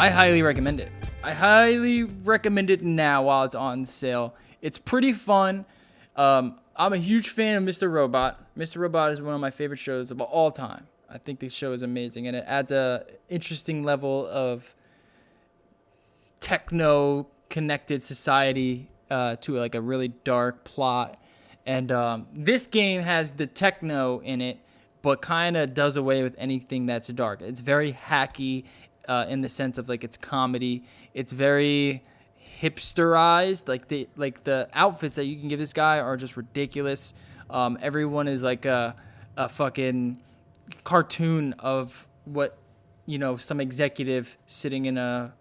I highly recommend it. I highly recommend it now while it's on sale. It's pretty fun. I'm a huge fan of Mr. Robot. Mr. Robot is one of my favorite shows of all time. I think this show is amazing, and it adds a interesting level of techno connected society to like a really dark plot. And this game has the techno in it, but kind of does away with anything that's dark. It's very hacky in the sense of like it's comedy. It's very hipsterized. Like the outfits that you can give this guy are just ridiculous. Everyone is like a fucking cartoon of what, you know, some executive sitting in a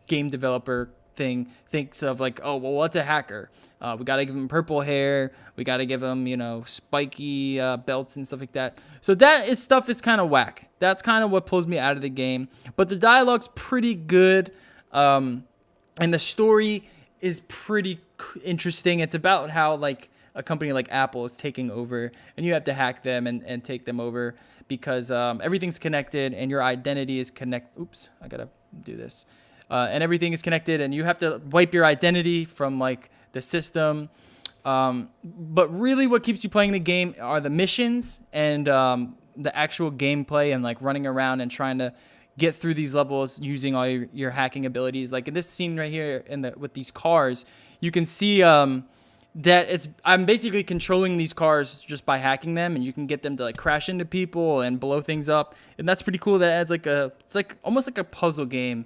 game developer thing thinks of, like, oh, well, what's a hacker? We got to give him purple hair. We got to give him, you know, spiky belts and stuff like that. So stuff is kind of whack. That's kind of what pulls me out of the game. But the dialogue's pretty good. And the story is pretty interesting. It's about how, like, a company like Apple is taking over, and you have to hack them and take them over because everything's connected and your identity is connected. Oops, I got to do this. And everything is connected, and you have to wipe your identity from like the system. But really what keeps you playing the game are the missions and the actual gameplay and like running around and trying to get through these levels using all your hacking abilities. Like in this scene right here with these cars, you can see that I'm basically controlling these cars just by hacking them, and you can get them to like crash into people and blow things up. And that's pretty cool. That adds it's like almost like a puzzle game.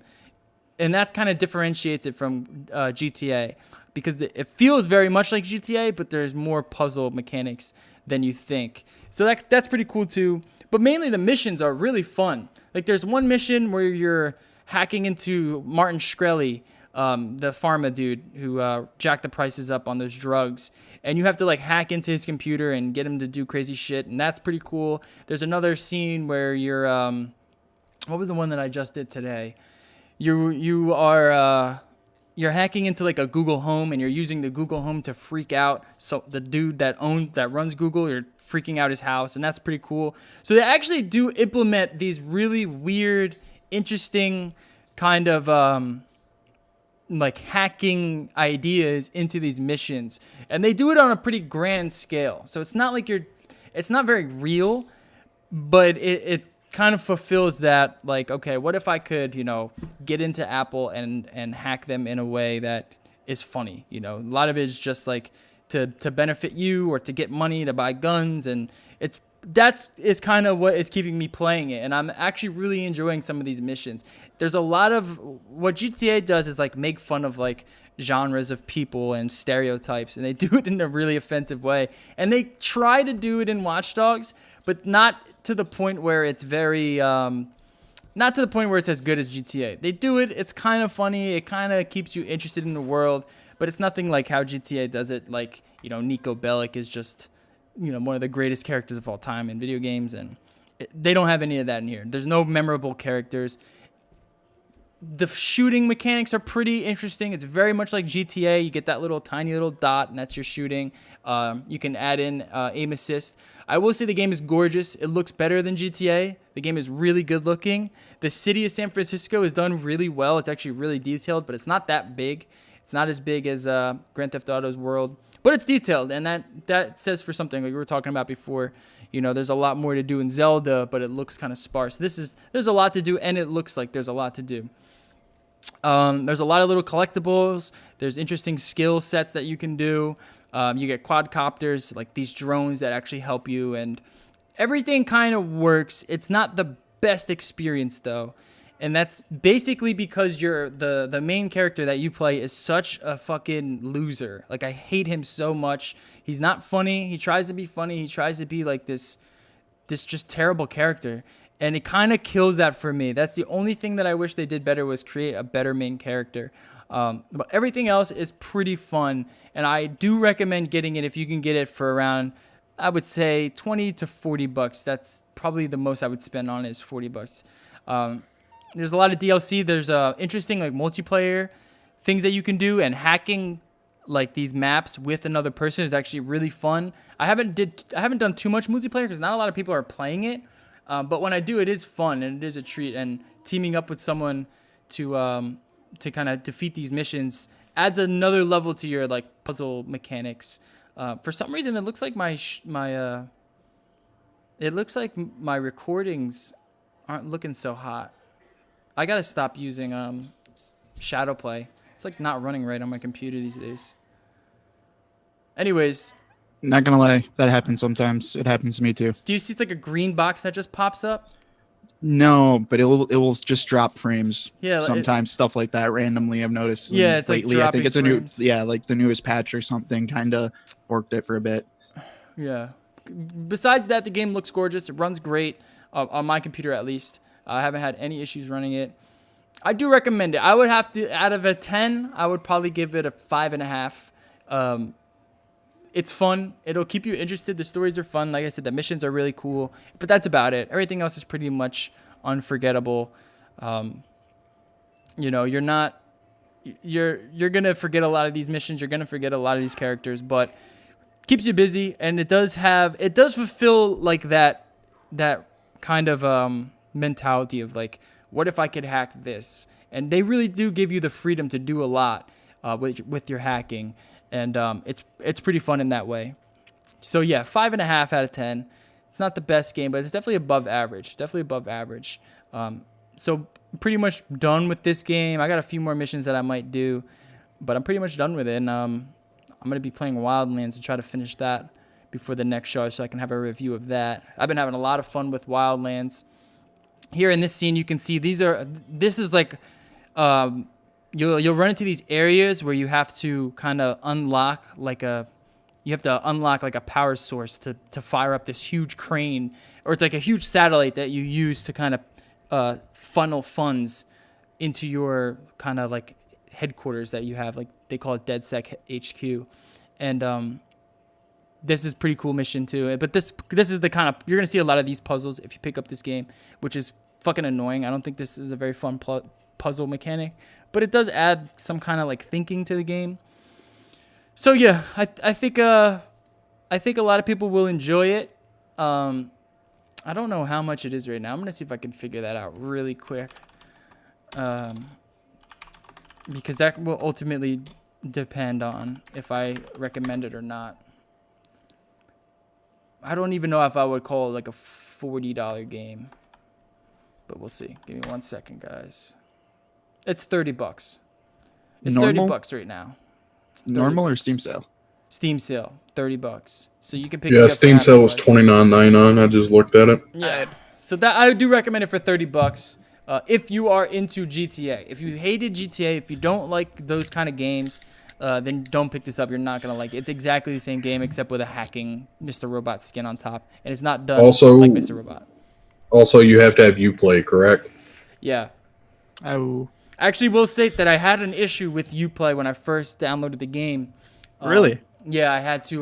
And that kind of differentiates it from GTA because it feels very much like GTA, but there's more puzzle mechanics than you think. So that's pretty cool too. But mainly the missions are really fun. Like there's one mission where you're hacking into Martin Shkreli, the pharma dude who jacked the prices up on those drugs. And you have to like hack into his computer and get him to do crazy shit. And that's pretty cool. There's another scene where you're, what was the one that I just did today? You're hacking into like a Google Home, and you're using the Google Home to freak out. So the dude that runs Google, you're freaking out his house, and that's pretty cool. So they actually do implement these really weird, interesting kind of like hacking ideas into these missions, and they do it on a pretty grand scale. So it's not like it's not very real, but it kind of fulfills that, like, okay, what if I could, you know, get into Apple and hack them in a way that is funny? You know, a lot of it is just like to benefit you or to get money to buy guns, and that's kind of what is keeping me playing it. And I'm actually really enjoying some of these missions. There's a lot of what GTA does is like make fun of like genres of people and stereotypes, and they do it in a really offensive way. And they try to do it in Watch Dogs, but not to the point where it's very, not to the point where it's as good as GTA. They do it, it's kind of funny, it kind of keeps you interested in the world, but it's nothing like how GTA does it. Like, you know, Nico Bellic is just, you know, one of the greatest characters of all time in video games, and they don't have any of that in here. There's no memorable characters. The shooting mechanics are pretty interesting. It's very much like GTA. You get that little tiny little dot, and that's your shooting. You can add in aim assist. I will say the game is gorgeous. It looks better than GTA. The game is really good looking. The city of San Francisco is done really well. It's actually really detailed, but it's not that big. It's not as big as Grand Theft Auto's world, but it's detailed, and that says for something. Like we were talking about before, you know, there's a lot more to do in Zelda, but it looks kind of sparse. There's a lot to do, and it looks like there's a lot to do. There's a lot of little collectibles. There's interesting skill sets that you can do. You get quadcopters, like these drones that actually help you, and everything kind of works. It's not the best experience though, and that's basically because the main character that you play is such a fucking loser. Like, I hate him so much. He's not funny. He tries to be funny. He tries to be like this just terrible character. And it kind of kills that for me. That's the only thing that I wish they did better, was create a better main character. But everything else is pretty fun. And I do recommend getting it if you can get it for around, I would say, 20 to 40 bucks. That's probably the most I would spend on it, is 40 bucks. There's a lot of DLC. There's interesting like multiplayer things that you can do, and hacking like these maps with another person is actually really fun. I haven't done too much multiplayer because not a lot of people are playing it. But when I do, it is fun and it is a treat. And teaming up with someone to kind of defeat these missions adds another level to your like puzzle mechanics. For some reason, it looks like my recordings aren't looking so hot. I gotta stop using shadow play. It's like not running right on my computer these days. Anyways, Not gonna lie, that happens sometimes. It happens to me too. do you see it's like a green box that just pops up? No, but it will just drop frames. Yeah, Sometimes stuff like that randomly. I've noticed. Yeah, And it's like lately. I think dropping it's a frames. like the newest patch or something. Kind of worked it for a bit. Yeah. Besides that, the game looks gorgeous. It runs great on my computer at least. I haven't had any issues running it. I do recommend it. I would have to, out of a 10, I would probably give it a 5.5. It's fun. It'll keep you interested. The stories are fun. Like I said, the missions are really cool. But that's about it. Everything else is pretty much unforgettable. You're gonna forget a lot of these missions. You're gonna forget a lot of these characters, but keeps you busy, and it does fulfill like that kind of mentality of like, what if I could hack this? And they really do give you the freedom to do a lot with your hacking, and it's pretty fun in that way. So yeah, 5.5 out of 10. It's not the best game, but it's definitely above average. So I'm pretty much done with this game. I got a few more missions that I might do, but I'm pretty much done with it. And I'm going to be playing Wildlands and try to finish that before the next show so I can have a review of that. I've been having a lot of fun with Wildlands. Here in this scene, you can see this is like, you'll run into these areas where you have to kind of unlock like a power source to fire up this huge crane, or it's like a huge satellite that you use to kind of funnel funds into your kind of like headquarters that you have, like they call it DedSec HQ. And this is a pretty cool mission too. But this is the kind of, you're gonna see a lot of these puzzles if you pick up this game, which is fucking annoying. I don't think this is a very fun puzzle mechanic, but it does add some kind of like thinking to the game. So yeah, I think a lot of people will enjoy it. I don't know how much it is right now. I'm gonna see if I can figure that out really quick. Because that will ultimately depend on if I recommend it or not. I don't even know if I would call it like a $40 game, but we'll see. Give me 1 second, guys. It's $30. It's Normal? $30 right now. Normal or Steam sale? Steam sale, $30. So you can pick it up. Yeah, for Steam half sale was price. $29.99. I just looked at it. Yeah. So that I do recommend it for $30. If you are into GTA. If you hated GTA, if you don't like those kind of games, then don't pick this up. You're not gonna like it. It's exactly the same game except with a hacking Mr. Robot skin on top, and it's not done Also- like Mr. Robot. Also, you have to have Uplay, correct? Yeah. Oh, I actually will state that I had an issue with Uplay when I first downloaded the game. really? Yeah, I had to.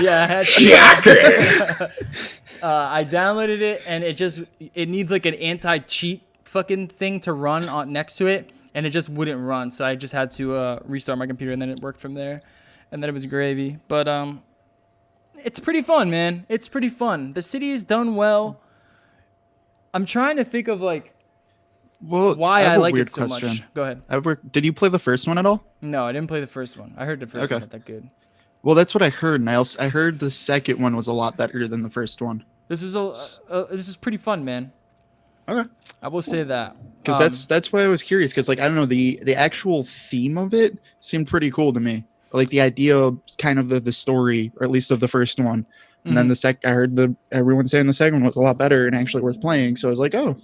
Yeah, I had to. I downloaded it, and it needs like an anti-cheat fucking thing to run on next to it, and it just wouldn't run. So I just had to restart my computer, and then it worked from there, and then it was gravy. But it's pretty fun, man. It's pretty fun. The city is done well. I'm trying to think of like why I like it so much. Go ahead. Did you play the first one at all? No, I didn't play the first one. I heard the first one not that good. Well, that's what I heard, and I heard the second one was a lot better than the first one. This is pretty fun, man. Okay. I will say that. Because that's why I was curious. Because like I don't know, the actual theme of it seemed pretty cool to me. Like the idea of kind of the story, or at least of the first one, and then I heard everyone saying the second one was a lot better and actually worth playing. So I was like, oh,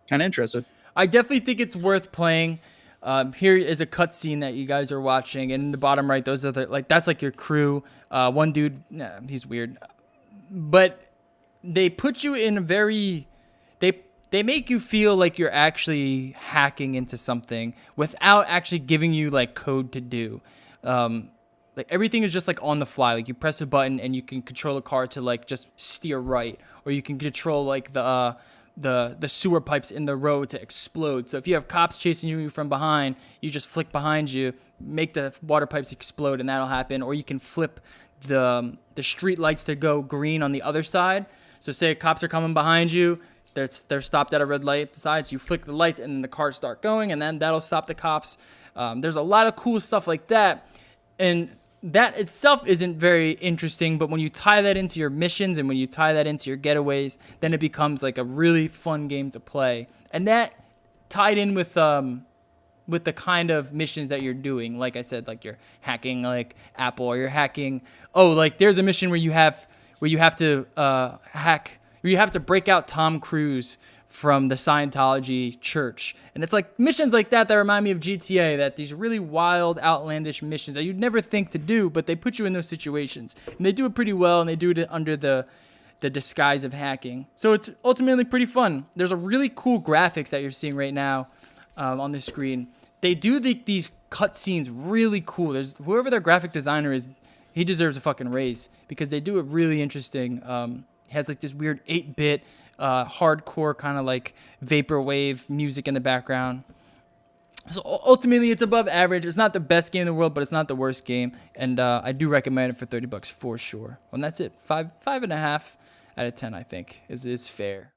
kind of interested. I definitely think it's worth playing. Here is a cutscene that you guys are watching, and in the bottom right, those are that's like your crew. One dude, he's weird, but they put you in a very they make you feel like you're actually hacking into something without actually giving you like code to do. Like everything is just like on the fly. Like you press a button and you can control a car to like just steer right, or you can control like the sewer pipes in the road to explode. So if you have cops chasing you from behind, you just flick behind you, make the water pipes explode, and that'll happen. Or you can flip the street lights to go green on the other side. So say cops are coming behind you, they're stopped at a red light. Besides, you flick the light and then the cars start going, and then that'll stop the cops. There's a lot of cool stuff like that, and that itself isn't very interesting. But when you tie that into your missions and when you tie that into your getaways, then it becomes like a really fun game to play. And that tied in with the kind of missions that you're doing. Like I said, like you're hacking like Apple, or you're hacking. Oh, like there's a mission where you have to where you have to break out Tom Cruise from the Scientology church. And it's like missions like that remind me of GTA, that these really wild, outlandish missions that you'd never think to do, but they put you in those situations. And they do it pretty well, and they do it under the disguise of hacking. So it's ultimately pretty fun. There's a really cool graphics that you're seeing right now on the screen. They do these cutscenes really cool. There's whoever their graphic designer is, he deserves a fucking raise, because they do it really interesting. It has like this weird 8-bit hardcore kind of like vaporwave music in the background. So ultimately, it's above average. It's not the best game in the world, but it's not the worst game, and I do recommend it for $30 for sure. And that's it. 5.5 out of 10, I think, is fair.